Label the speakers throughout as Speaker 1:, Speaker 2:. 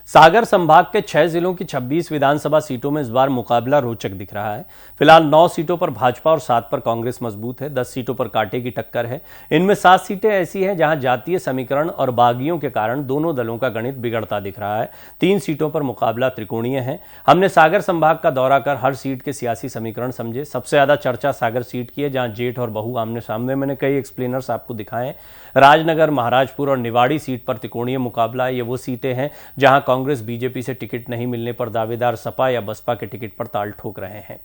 Speaker 1: सागर संभाग के 6 जिलों की 26 विधानसभा सीटों में इस बार मुकाबला रोचक दिख रहा है। फिलहाल 9 सीटों पर भाजपा और 7 पर कांग्रेस मजबूत है। 10 सीटों पर कांटे की टक्कर है। इनमें 7 सीटें ऐसी हैं जहां जातीय समीकरण और बागियों के कारण दोनों दलों का गणित बिगड़ता दिख रहा है। 3 सीटों पर मुकाबला त्रिकोणीय है। हमने सागर संभाग का दौरा कर हर सीट के सियासी समीकरण समझे। सबसे ज्यादा चर्चा सागर सीट की है, जहां जेठ और बहू आमने सामने। मैंने कई एक्सप्लेनर्स आपको दिखाए। राजनगर, महाराजपुर और निवाड़ी सीट पर त्रिकोणीय मुकाबला है। ये वो सीटें हैं जहां कांग्रेस बीजेपी से टिकट नहीं मिलने पर दावेदार सपा या बसपा के टिकट पर ताल ठोक रहे हैं।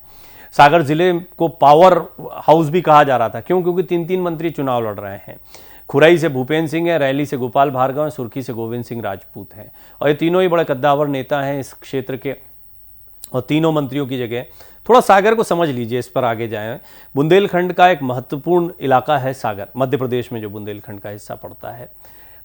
Speaker 1: सागर जिले को पावर हाउस भी कहा जा रहा था। क्यों? क्योंकि 3-3 मंत्री चुनाव लड़ रहे हैं। खुरई से भूपेंद्र सिंह है, रैली से गोपाल भार्गव है, सुर्खी से गोविंद सिंह राजपूत हैं और ये तीनों ही बड़े कद्दावर नेता हैं इस क्षेत्र के। और तीनों मंत्रियों की जगह थोड़ा सागर को समझ लीजिए, इस पर आगे जाएं। बुंदेलखंड का एक महत्वपूर्ण इलाका है सागर, मध्य प्रदेश में जो बुंदेलखंड का हिस्सा पड़ता है।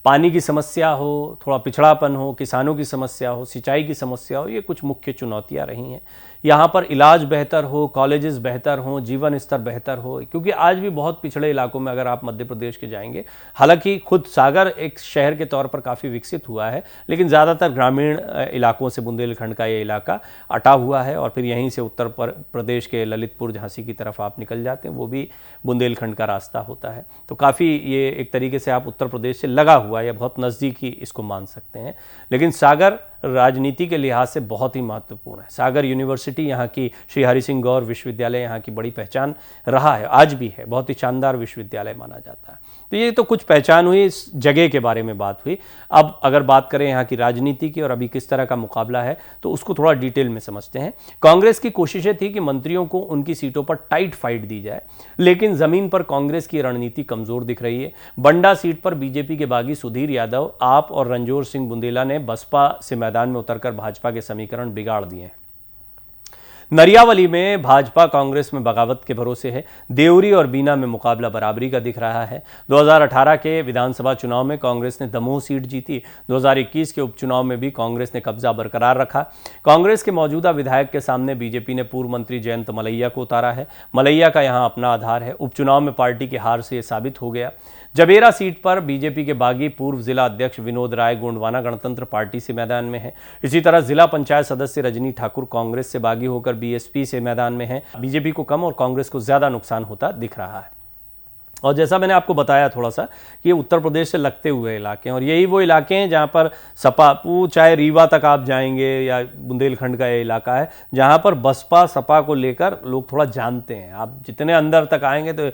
Speaker 1: पानी की समस्या हो, थोड़ा पिछड़ापन हो, किसानों की समस्या हो, सिंचाई की समस्या हो, ये कुछ मुख्य चुनौतियां रही हैं। यहाँ पर इलाज बेहतर हो, कॉलेजेस बेहतर हों, जीवन स्तर बेहतर हो, क्योंकि आज भी बहुत पिछड़े इलाकों में अगर आप मध्य प्रदेश के जाएंगे, हालांकि खुद सागर एक शहर के तौर पर काफ़ी विकसित हुआ है, लेकिन ज़्यादातर ग्रामीण इलाकों से बुंदेलखंड का ये इलाका अटा हुआ है। और फिर यहीं से उत्तर प्रदेश के ललितपुर, झांसी की तरफ आप निकल जाते हैं, वो भी बुंदेलखंड का रास्ता होता है। तो काफ़ी ये एक तरीके से आप उत्तर प्रदेश से लगा हुआ या बहुत नज़दीकी इसको मान सकते हैं। लेकिन सागर राजनीति के लिहाज से बहुत ही महत्वपूर्ण है। सागर यूनिवर्सिटी, यहाँ की श्री हरि सिंह गौर विश्वविद्यालय यहाँ की बड़ी पहचान रहा है, आज भी है, बहुत ही शानदार विश्वविद्यालय माना जाता है। तो ये तो कुछ पहचान हुई, इस जगह के बारे में बात हुई। अब अगर बात करें यहाँ की राजनीति की और अभी किस तरह का मुकाबला है, तो उसको थोड़ा डिटेल में समझते हैं। कांग्रेस की कोशिशें थी कि मंत्रियों को उनकी सीटों पर टाइट फाइट दी जाए, लेकिन जमीन पर कांग्रेस की रणनीति कमजोर दिख रही है। बंडा सीट पर बीजेपी के बागी सुधीर यादव, आप और रणजोर सिंह बुंदेला ने बसपा से मैदान में उतरकर भाजपा के समीकरण बिगाड़ दिए हैं। नरियावली में भाजपा कांग्रेस में बगावत के भरोसे है। देवरी और बीना में मुकाबला बराबरी का दिख रहा है। 2018 के विधानसभा चुनाव में कांग्रेस ने दमोह सीट जीती। 2021 के उपचुनाव में भी कांग्रेस ने कब्जा बरकरार रखा। कांग्रेस के मौजूदा विधायक के सामने बीजेपी ने पूर्व मंत्री जयंत मलैया को उतारा है। मलैया का यहां अपना आधार है। उपचुनाव में पार्टी की हार से यह साबित हो गया। जबेरा सीट पर बीजेपी के बागी पूर्व जिला अध्यक्ष विनोद राय गोंडवाना गणतंत्र पार्टी से मैदान में है। इसी तरह जिला पंचायत सदस्य रजनी ठाकुर कांग्रेस से बागी होकर बीएसपी से मैदान में है। बीजेपी को कम और कांग्रेस को ज्यादा नुकसान होता दिख रहा है। और जैसा मैंने आपको बताया थोड़ा सा कि ये उत्तर प्रदेश से लगते हुए इलाके हैं और यही वो इलाके हैं जहाँ पर सपा, चाहे रीवा तक आप जाएंगे या बुंदेलखंड का ये इलाका है जहाँ पर बसपा सपा को लेकर लोग थोड़ा जानते हैं। आप जितने अंदर तक आएंगे तो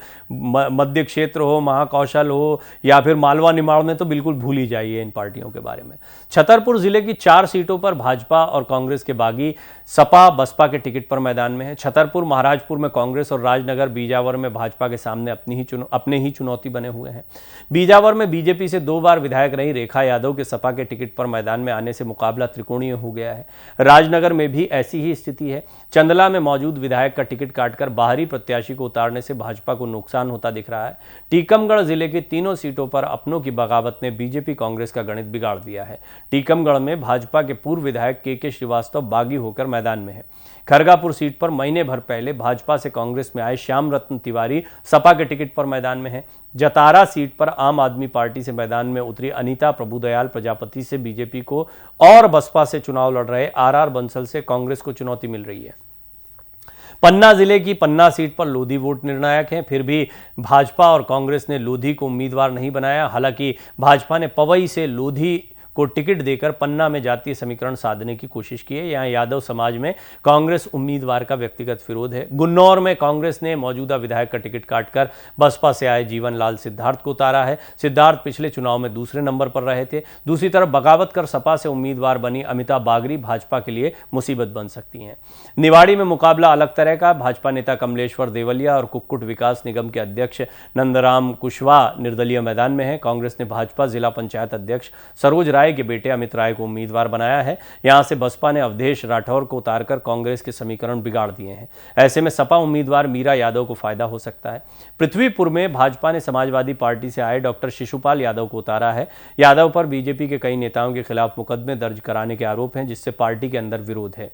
Speaker 1: मध्य क्षेत्र हो, महाकौशल हो या फिर मालवा निमाड़ में, तो बिल्कुल भूल ही जाइए इन पार्टियों के बारे में। छतरपुर जिले की 4 सीटों पर भाजपा और कांग्रेस के बागी सपा बसपा के टिकट पर मैदान में है। छतरपुर, महाराजपुर में कांग्रेस और राजनगर, बीजावर में भाजपा के सामने अपने ही चुनौती बने हुए हैं। बीजावर में बीजेपी से 2 बार विधायक रही रेखा यादव के सपा के टिकट पर मैदान में आने से मुकाबला त्रिकोणीय हो गया है। राजनगर में भी ऐसी ही स्थिति है। चंदला में मौजूद विधायक का टिकट काटकर बाहरी प्रत्याशी को उतारने से भाजपा को नुकसान होता दिख रहा है। टीकमगढ़ जिले की तीनों सीटों पर अपनों की बगावत ने बीजेपी कांग्रेस का गणित बिगाड़ दिया है। टीकमगढ़ में भाजपा के पूर्व विधायक के श्रीवास्तव बागी होकर मैदान में है। खरगापुर सीट पर महीने भर पहले भाजपा से कांग्रेस में आए श्याम रत्न तिवारी सपा के टिकट पर मैदान में है। जतारा सीट पर आम आदमी पार्टी से मैदान में उतरी अनीता प्रभुदयाल प्रजापति से बीजेपी को और बसपा से चुनाव लड़ रहे आर बंसल से कांग्रेस को चुनौती मिल रही है। पन्ना जिले की पन्ना सीट पर लोधी वोट निर्णायक है। फिर भी भाजपा और कांग्रेस ने लोधी को उम्मीदवार नहीं बनाया। हालांकि भाजपा ने पवई से लोधी को टिकट देकर पन्ना में जातीय समीकरण साधने की कोशिश की है। यहाँ यादव समाज में कांग्रेस उम्मीदवार का व्यक्तिगत विरोध है। गुन्नौर में कांग्रेस ने मौजूदा विधायक का टिकट काटकर बसपा से आए जीवन लाल सिद्धार्थ को उतारा है। सिद्धार्थ पिछले चुनाव में दूसरे नंबर पर रहे थे। दूसरी तरफ बगावत कर सपा से उम्मीदवार बनी अमिता बागरी भाजपा के लिए मुसीबत बन सकती हैं। निवाड़ी में मुकाबला अलग तरह का। भाजपा नेता कमलेश्वर देवलिया और कुक्कुट विकास निगम के अध्यक्ष नंदराम कुशवाहा निर्दलीय मैदान में है। कांग्रेस ने भाजपा जिला पंचायत अध्यक्ष सरोज राय के बेटे अमित राय को उम्मीदवार बनाया है। यहां से बसपा ने अवधेश राठौर को उतारकर कांग्रेस के समीकरण बिगाड़ दिए हैं। ऐसे में सपा उम्मीदवार मीरा यादव को फायदा हो सकता है। पृथ्वीपुर में भाजपा ने समाजवादी पार्टी से आए डॉक्टर शिशुपाल यादव को उतारा है। यादव पर बीजेपी के कई नेताओं के खिलाफ मुकदमे दर्ज कराने के आरोप हैं, जिससे पार्टी के अंदर विरोध है।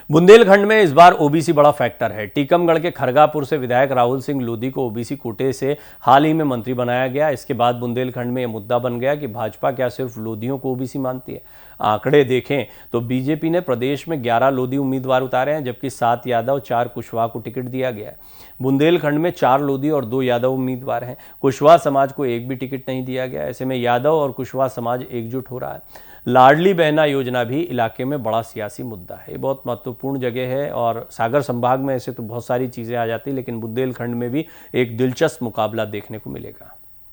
Speaker 1: बुंदेलखंड में इस बार ओबीसी बड़ा फैक्टर है। टीकमगढ़ के खरगापुर से विधायक राहुल सिंह लोधी को ओबीसी कोटे से हाल ही में मंत्री बनाया गया। इसके बाद बुंदेलखंड में यह मुद्दा बन गया कि भाजपा क्या सिर्फ लोधियों को ओबीसी मानती है। आंकड़े देखें तो बीजेपी ने प्रदेश में 11 लोधी उम्मीदवार उतारे हैं, जबकि 7 यादव 4 कुशवाहा को टिकट दिया गया है। बुंदेलखंड में 4 लोधी और 2 यादव उम्मीदवार हैं। कुशवाहा समाज को एक भी टिकट नहीं दिया गया। ऐसे में यादव और कुशवाहा समाज एकजुट हो रहा है। लाडली बहना योजना भी इलाके में बड़ा सियासी मुद्दा है। ये बहुत महत्वपूर्ण जगह है और सागर संभाग में ऐसे तो बहुत सारी चीज़ें आ जाती, लेकिन बुंदेलखंड में भी एक दिलचस्प मुकाबला देखने को मिलेगा।